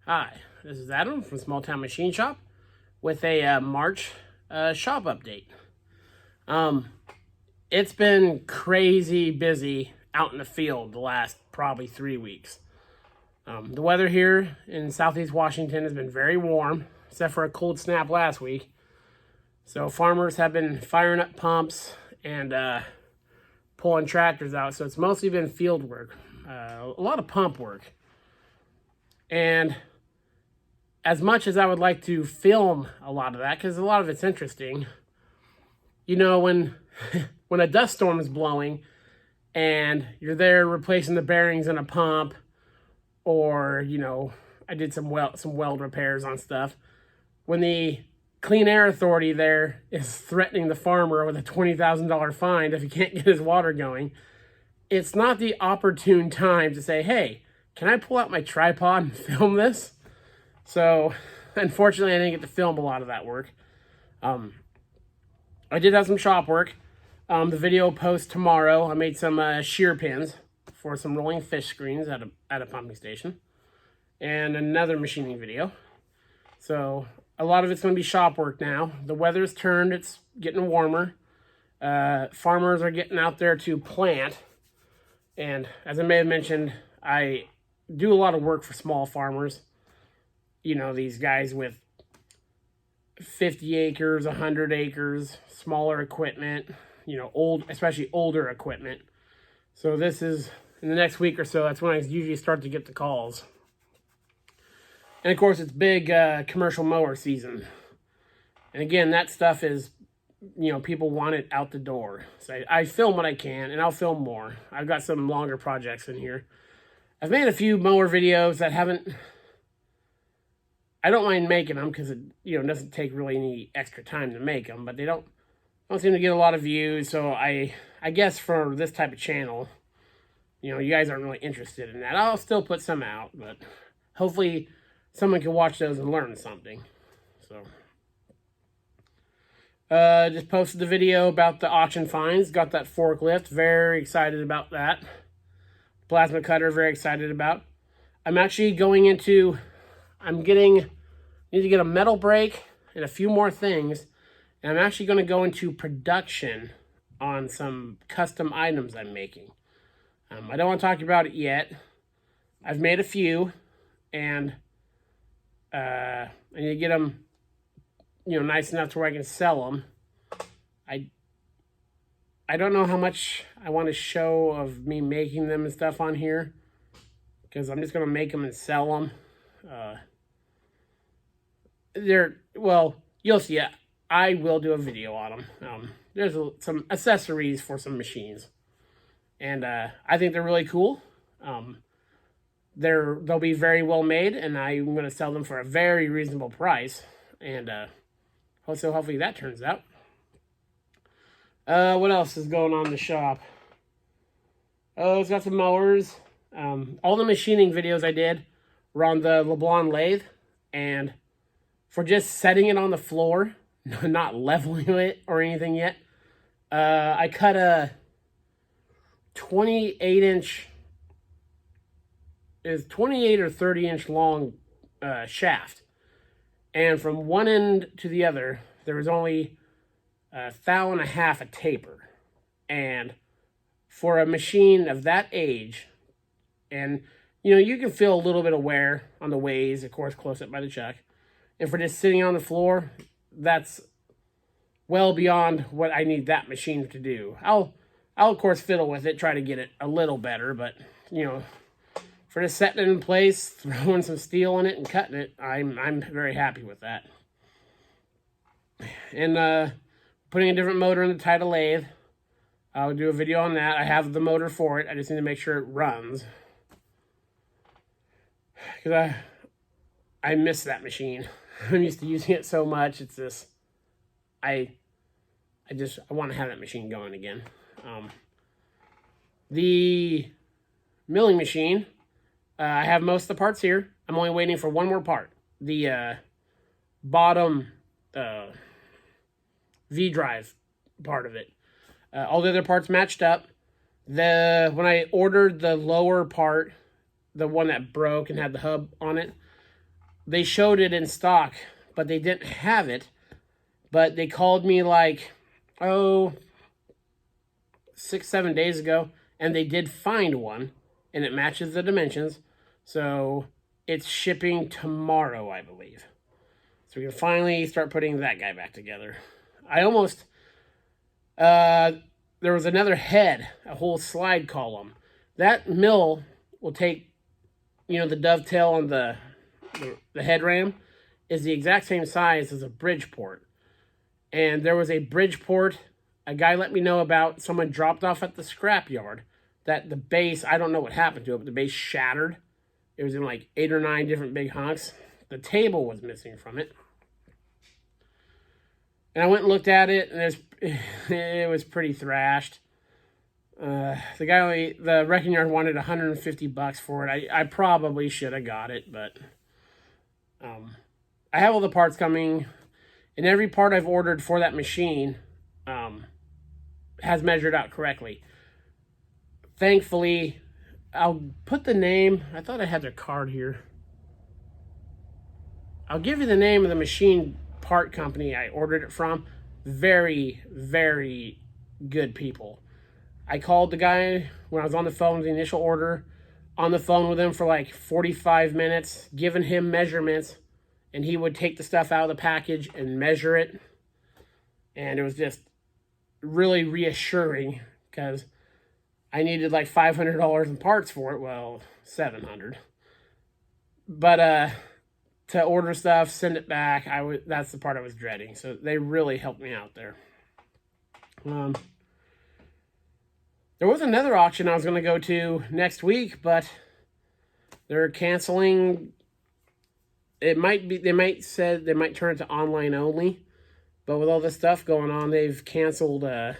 Hi, this is Adam from Small Town Machine Shop with a March shop update. Um, it's been crazy busy out in the field the last probably 3 weeks. The weather here in Southeast Washington has been very warm, except for a cold snap last week. So farmers have been firing up pumps and pulling tractors out. So it's mostly been field work, a lot of pump work. And as much as I would like to film a lot of that, because a lot of it's interesting, you know, when when a dust storm is blowing and you're there replacing the bearings in a pump, or I did some weld repairs on stuff. When the Clean Air Authority there is threatening the farmer with a $20,000 fine if he can't get his water going, it's not the opportune time to say, "Hey, can I pull out my tripod and film this?" So, unfortunately, I didn't get to film a lot of that work. I did have some shop work. The video post tomorrow. I made some shear pins for some rolling fish screens at a pumping station, and another machining video. So a lot of it's going to be shop work now. The weather's turned. It's getting warmer. Farmers are getting out there to plant, and as I may have mentioned, I do a lot of work for small farmers. These guys with 50 acres, 100 acres, smaller equipment, especially older equipment. So this is, in the next week or so, that's when I usually start to get the calls. And of course, it's big commercial mower season. And again, that stuff is, people want it out the door. So I film what I can, and I'll film more. I've got some longer projects in here. I've made a few mower videos that I don't mind making them because it doesn't take really any extra time to make them, but they don't seem to get a lot of views. So I guess for this type of channel, you guys aren't really interested in that. I'll still put some out, but hopefully someone can watch those and learn something. So just posted the video about the auction finds. Got that forklift. Very excited about that. Plasma cutter. Very excited about. I'm actually going into. Need to get a metal brake and a few more things. And I'm actually going to go into production on some custom items I'm making. I don't want to talk about it yet. I've made a few, and I need to get them, nice enough to where I can sell them. I don't know how much I want to show of me making them and stuff on here, because I'm just going to make them and sell them. You'll see it. I will do a video on them. There's some accessories for some machines, and I think they're really cool. They'll be very well made, and I'm going to sell them for a very reasonable price, and hopefully that turns out. What else is going on in the shop? Oh, it's got some mowers. All the machining videos I did were on the LeBlanc lathe, and for just setting it on the floor, not leveling it or anything yet, I cut a 28 or 30 inch long shaft. And from one end to the other, there was only a thou and a half a taper. And for a machine of that age, and you can feel a little bit of wear on the ways, of course, close up by the chuck. And for just sitting on the floor, that's well beyond what I need that machine to do. I'll of course fiddle with it, try to get it a little better, but for just setting it in place, throwing some steel in it and cutting it, I'm very happy with that. And putting a different motor in the Titan lathe. I'll do a video on that. I have the motor for it. I just need to make sure it runs, because I miss that machine. I'm used to using it so much. It's just, I want to have that machine going again. The milling machine, I have most of the parts here. I'm only waiting for one more part. The bottom V-drive part of it. All the other parts matched up. When I ordered the lower part, the one that broke and had the hub on it, they showed it in stock, but they didn't have it. But they called me like, oh, 6, 7 days ago, and they did find one, and it matches the dimensions. So it's shipping tomorrow, I believe. So we can finally start putting that guy back together. I almost, there was another head, a whole slide column. That mill will take, the dovetail on the head ram is the exact same size as a Bridgeport. And there was a Bridgeport a guy let me know about. Someone dropped off at the scrapyard that the base, I don't know what happened to it, but the base shattered. It was in like 8 or 9 different big hunks. The table was missing from it. And I went and looked at it, and it was pretty thrashed. The wrecking yard wanted $150 for it. I probably should have got it, but I have all the parts coming, and every part I've ordered for that machine has measured out correctly. Thankfully, I'll put the name. I thought I had their card here. I'll give you the name of the machine part company I ordered it from. Very, very good people. I called the guy when I was on the phone with the initial order, on the phone with him for like 45 minutes, giving him measurements, and he would take the stuff out of the package and measure it. And it was just really reassuring because I needed like $500 in parts for it. Well, $700. But to order stuff, send it back, that's the part I was dreading. So they really helped me out there. There was another auction I was going to go to next week, but they're canceling. They might turn it to online only, but with all this stuff going on, they've canceled a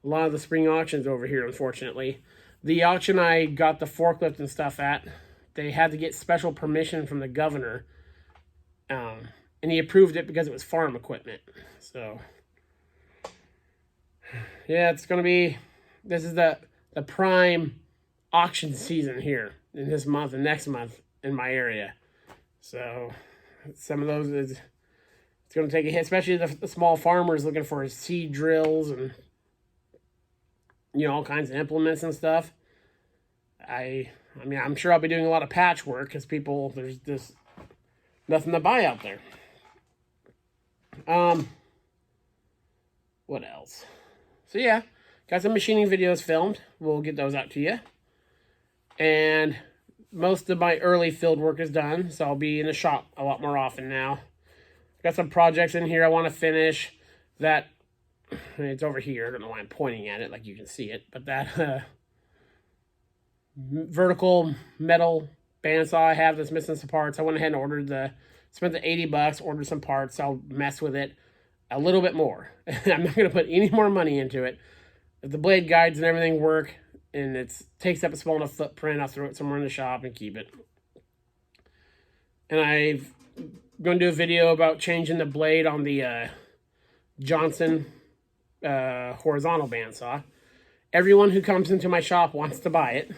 lot of the spring auctions over here, unfortunately. The auction I got the forklift and stuff at, they had to get special permission from the governor, and he approved it because it was farm equipment. So, yeah, it's going to be, this is the prime auction season here in this month and next month in my area. So, some of those, it's going to take a hit, especially the small farmers looking for seed drills and, all kinds of implements and stuff. I mean, I'm sure I'll be doing a lot of patchwork because there's just nothing to buy out there. What else? So yeah, got some machining videos filmed. We'll get those out to you. And most of my early field work is done, so I'll be in the shop a lot more often now. Got some projects in here I want to finish. It's over here. I don't know why I'm pointing at it like you can see it, but that vertical metal bandsaw I have that's missing some parts. I went ahead and spent the $80, ordered some parts. I'll mess with it a little bit more. I'm not going to put any more money into it. If the blade guides and everything work and it takes up a small enough footprint, I'll throw it somewhere in the shop and keep it. And I'm going to do a video about changing the blade on the Johnson horizontal bandsaw. Everyone who comes into my shop wants to buy it.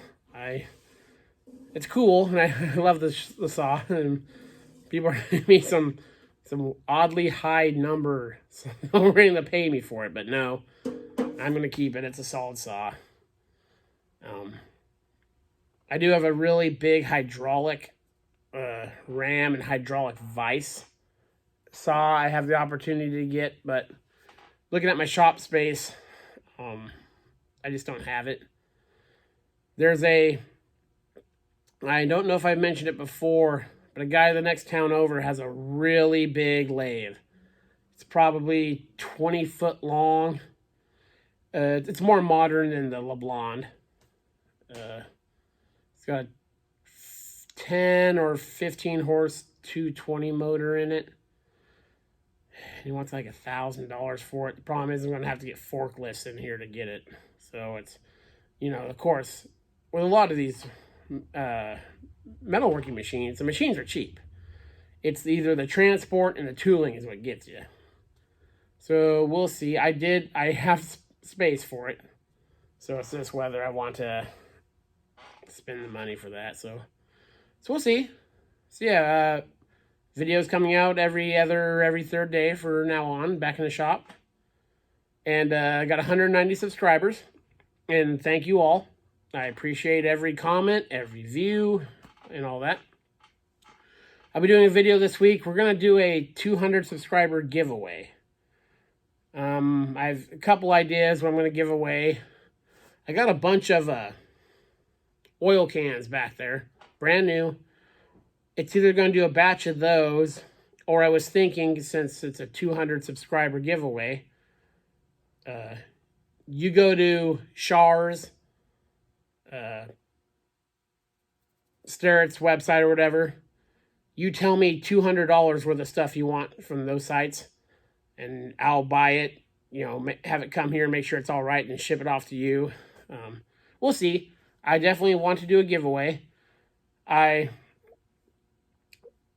It's cool, and I love the saw. And people are giving me some oddly high number, so they're going to pay me for it. But no, I'm going to keep it. It's a solid saw. I do have a really big hydraulic ram and hydraulic vise saw I have the opportunity to get, but looking at my shop space, I just don't have it. I don't know if I've mentioned it before, but a guy the next town over has a really big lathe. It's probably 20 foot long. It's more modern than the LeBlond. It's got a 10 or 15 horse 220 motor in it. He wants like $1,000 for it. The problem is I'm going to have to get forklifts in here to get it. So it's, of course, with a lot of these metalworking machines, the machines are cheap. It's either the transport and the tooling is what gets you. So we'll see. I have space for it. So it's just whether I want to spend the money for that. So we'll see. So yeah, videos coming out every third day for now on, back in the shop. And I got 190 subscribers. And thank you all. I appreciate every comment, every view, and all that. I'll be doing a video this week. We're going to do a 200 subscriber giveaway. I have a couple ideas what I'm going to give away. I got a bunch of oil cans back there, brand new. It's either going to do a batch of those, or I was thinking, since it's a 200 subscriber giveaway, you go to Shar's, Starrett's website or whatever. You tell me $200 worth of stuff you want from those sites, and I'll buy it, you know, have it come here, make sure it's all right, and ship it off to you. We'll see. I definitely want to do a giveaway. I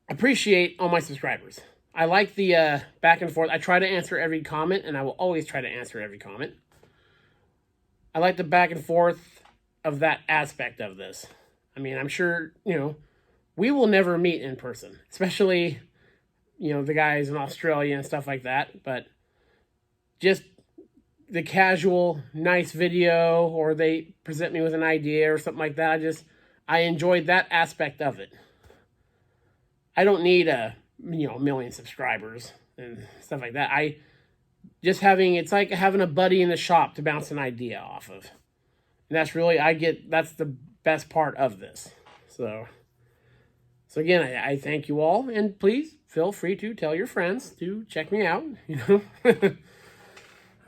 appreciate all my subscribers. I like the back and forth. I try to answer every comment, and I will always try to answer every comment. I like the back and forth of that aspect of this. I mean, I'm sure, you know, we will never meet in person, especially, you know, the guys in Australia and stuff like that. But just the casual, nice video, or they present me with an idea or something like that. I enjoyed that aspect of it. I don't need a million subscribers and stuff like that. It's like having a buddy in the shop to bounce an idea off of. And that's the best part of this. So again, I thank you all, and please feel free to tell your friends to check me out, you know.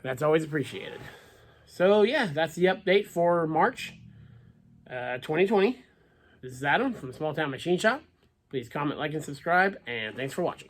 That's always appreciated. So yeah, that's the update for March 2020. This is Adam from Small Town Machine Shop. Please comment, like, and subscribe, and thanks for watching.